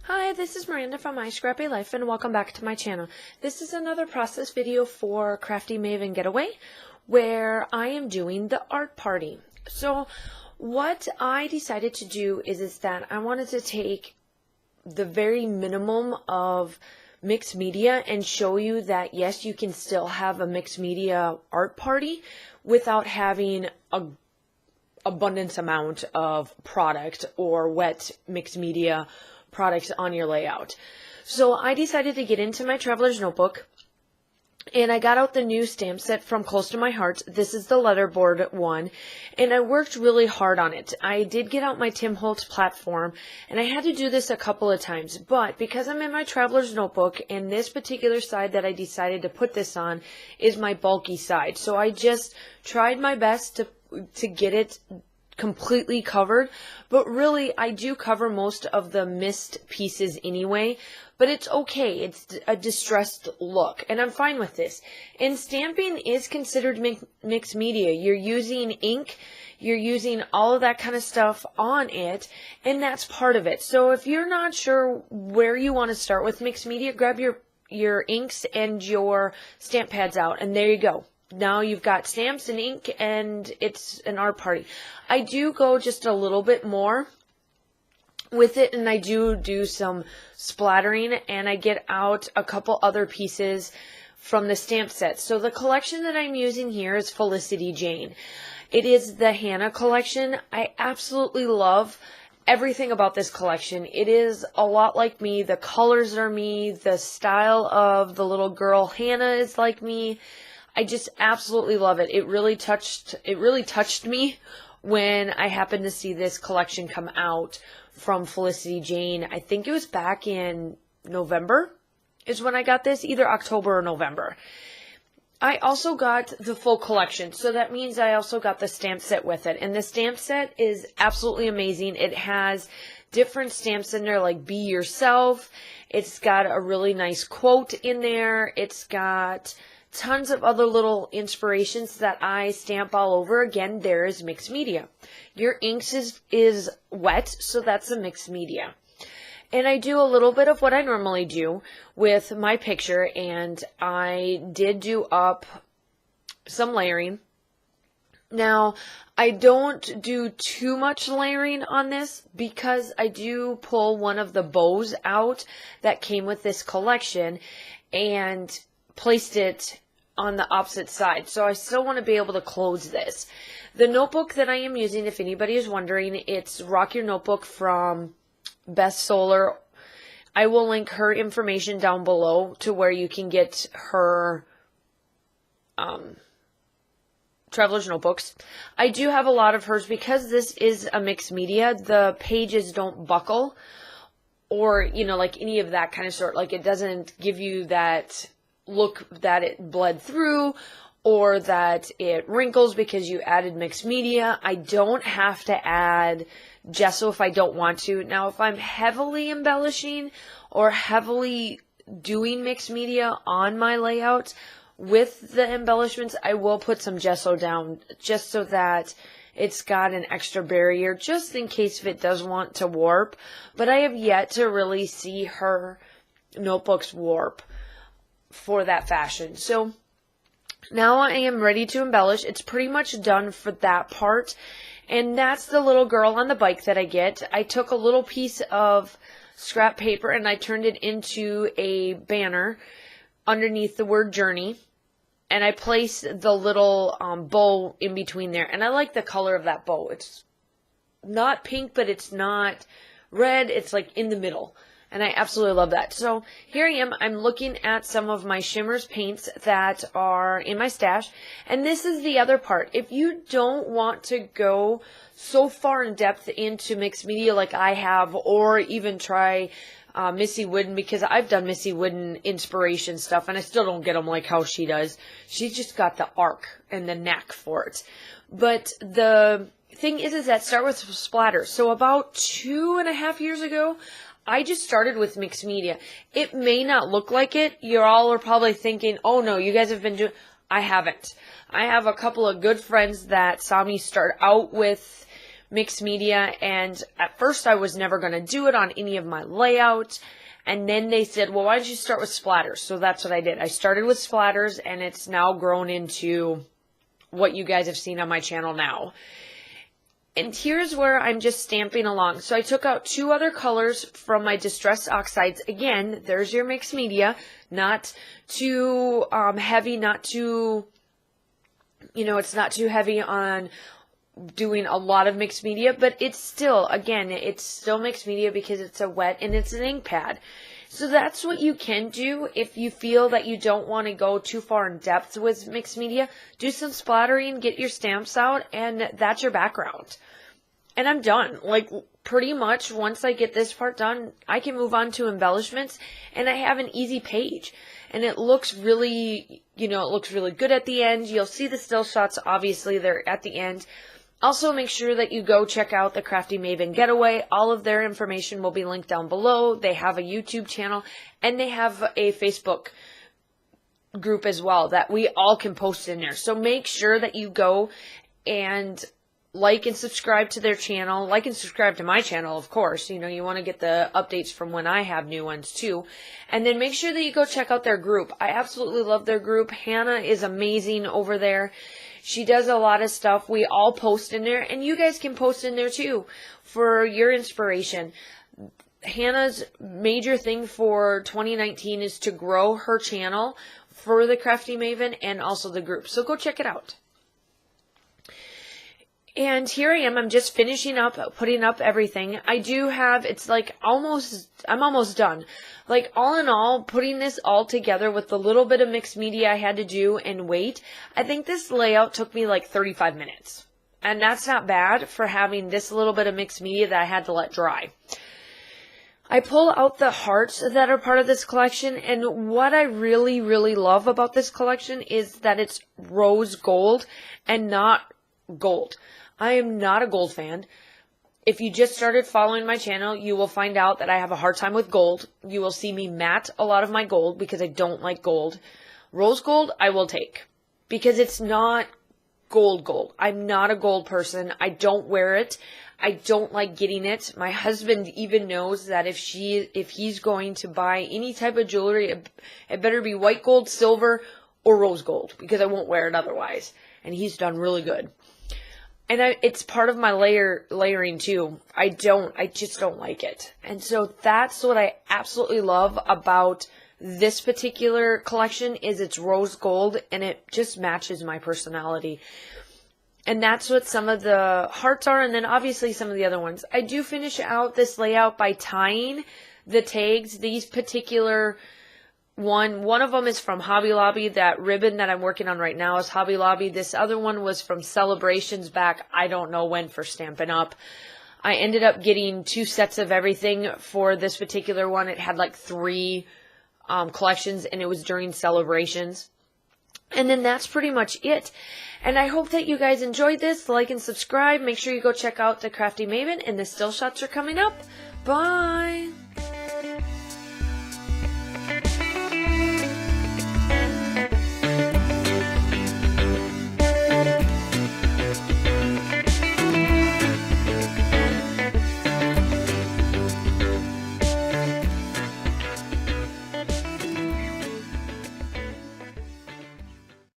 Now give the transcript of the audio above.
Hi, this is Miranda from My Scrappy Life and welcome back to my channel. This is another process video for Crafty Maven Getaway where I am doing the art party. So what I decided to do is that I wanted to take the very minimum of mixed media and show you that yes, you can still have a mixed media art party without having a abundance amount of product or wet mixed media products on your layout. So I decided to get into my traveler's notebook and I got out the new stamp set from Close to My Heart. This is the letterboard one, and I worked really hard on it. I did get out my Tim Holtz platform, and I had to do this a couple of times, but because I'm in my traveler's notebook, and this particular side that I decided to put this on is my bulky side, so I just tried my best to get it completely covered, but really I do cover most of the missed pieces anyway, but it's okay. It's a distressed look and I'm fine with this. And stamping is considered mixed media. You're using ink, you're using all of that kind of stuff on it, and that's part of it. So if you're not sure where you want to start with mixed media, grab your inks and your stamp pads out, and there you go. Now you've got stamps and ink and it's an art party. I do go just a little bit more with it, and I do some splattering, and I get out a couple other pieces from the stamp set. So the collection that I'm using here is Felicity Jane. It is the Hannah collection. I absolutely love everything about this collection. It is a lot like me. The colors are me. The style of the little girl Hannah is like me. I just absolutely love it. It really touched me when I happened to see this collection come out from Felicity Jane. I think it was back in November is when I got this, either October or November. I also got the full collection, so that means I also got the stamp set with it. And the stamp set is absolutely amazing. It has different stamps in there like Be Yourself. It's got a really nice quote in there. It's got tons of other little inspirations that I stamp all over. Again, there is mixed media. Your inks is wet, so that's a mixed media. And I do a little bit of what I normally do with my picture, and I did do up some layering. Now, I don't do too much layering on this because I do pull one of the bows out that came with this collection and placed it on the opposite side. So I still want to be able to close this. The notebook that I am using, if anybody is wondering, it's Rock Your Notebook from Beth Solar. I will link her information down below to where you can get her traveler's notebooks. I do have a lot of hers because this is a mixed media. The pages don't buckle or, like any of that kind of sort. Like it doesn't give you that look that it bled through or that it wrinkles because you added mixed media. I don't have to add gesso if I don't want to. Now, if I'm heavily embellishing or heavily doing mixed media on my layout with the embellishments, I will put some gesso down just so that it's got an extra barrier just in case if it does want to warp. But I have yet to really see her notebooks warp for that fashion. So now I am ready to embellish. It's pretty much done for that part. And that's the little girl on the bike that I get. I took a little piece of scrap paper and I turned it into a banner underneath the word journey. And I placed the little bow in between there. And I like the color of that bow. It's not pink, but it's not red. It's like in the middle. And I absolutely love that. So here I am. I'm looking at some of my Shimmers paints that are in my stash. And this is the other part. If you don't want to go so far in depth into mixed media like I have, or even try Missy Wooden, because I've done Missy Wooden inspiration stuff and I still don't get them like how she does. She's just got the arc and the knack for it. But the thing is that start with splatter. So about 2.5 years ago, I just started with mixed media. It may not look like it. You all are probably thinking, oh no, you guys have been doing... I haven't. I have a couple of good friends that saw me start out with mixed media, and at first I was never going to do it on any of my layouts. And then they said, well, why don't you start with splatters? So that's what I did. I started with splatters, and it's now grown into what you guys have seen on my channel now. And here's where I'm just stamping along. So I took out 2 other colors from my distressed oxides. Again, there's your mixed media. Not too heavy, not too, it's not too heavy on doing a lot of mixed media, but it's still, again, it's still mixed media because it's a wet and it's an ink pad. So that's what you can do if you feel that you don't want to go too far in depth with mixed media. Do some splattering, get your stamps out, and that's your background. And I'm done. Like, pretty much once I get this part done, I can move on to embellishments, and I have an easy page. And it looks really, it looks really good at the end. You'll see the still shots, obviously, they're at the end. Also, make sure that you go check out the Crafty Maven Getaway. All of their information will be linked down below. They have a YouTube channel, and they have a Facebook group as well that we all can post in there. So make sure that you go and like and subscribe to their channel. Like and subscribe to my channel, of course. You want to get the updates from when I have new ones too. And then make sure that you go check out their group. I absolutely love their group. Hannah is amazing over there. She does a lot of stuff. We all post in there, and you guys can post in there too for your inspiration. Hannah's major thing for 2019 is to grow her channel for the Crafty Maven and also the group. So go check it out. And here I am. I'm just finishing up, putting up everything. I do have, it's like I'm almost done. Like, all in all, putting this all together with the little bit of mixed media I had to do and wait, I think this layout took me like 35 minutes. And that's not bad for having this little bit of mixed media that I had to let dry. I pull out the hearts that are part of this collection, and what I really, really love about this collection is that it's rose gold and not gold. I am not a gold fan. If you just started following my channel, you will find out that I have a hard time with gold. You will see me matte a lot of my gold because I don't like gold. Rose gold, I will take because it's not gold. I'm not a gold person. I don't wear it. I don't like getting it. My husband even knows that if he's going to buy any type of jewelry, it better be white gold, silver, or rose gold because I won't wear it otherwise. And he's done really good. And it's part of my layering too. I just don't like it. And so that's what I absolutely love about this particular collection is it's rose gold and it just matches my personality. And that's what some of the hearts are, and then obviously some of the other ones. I do finish out this layout by tying the tags. These particular one of them is from Hobby Lobby. That ribbon that I'm working on right now is Hobby Lobby. This other one was from Celebrations back, I don't know when, for Stampin' Up. I ended up getting 2 sets of everything for this particular one. It had like 3 collections, and it was during Celebrations. And then that's pretty much it. And I hope that you guys enjoyed this. Like and subscribe. Make sure you go check out the Crafty Maven, and the still shots are coming up. Bye!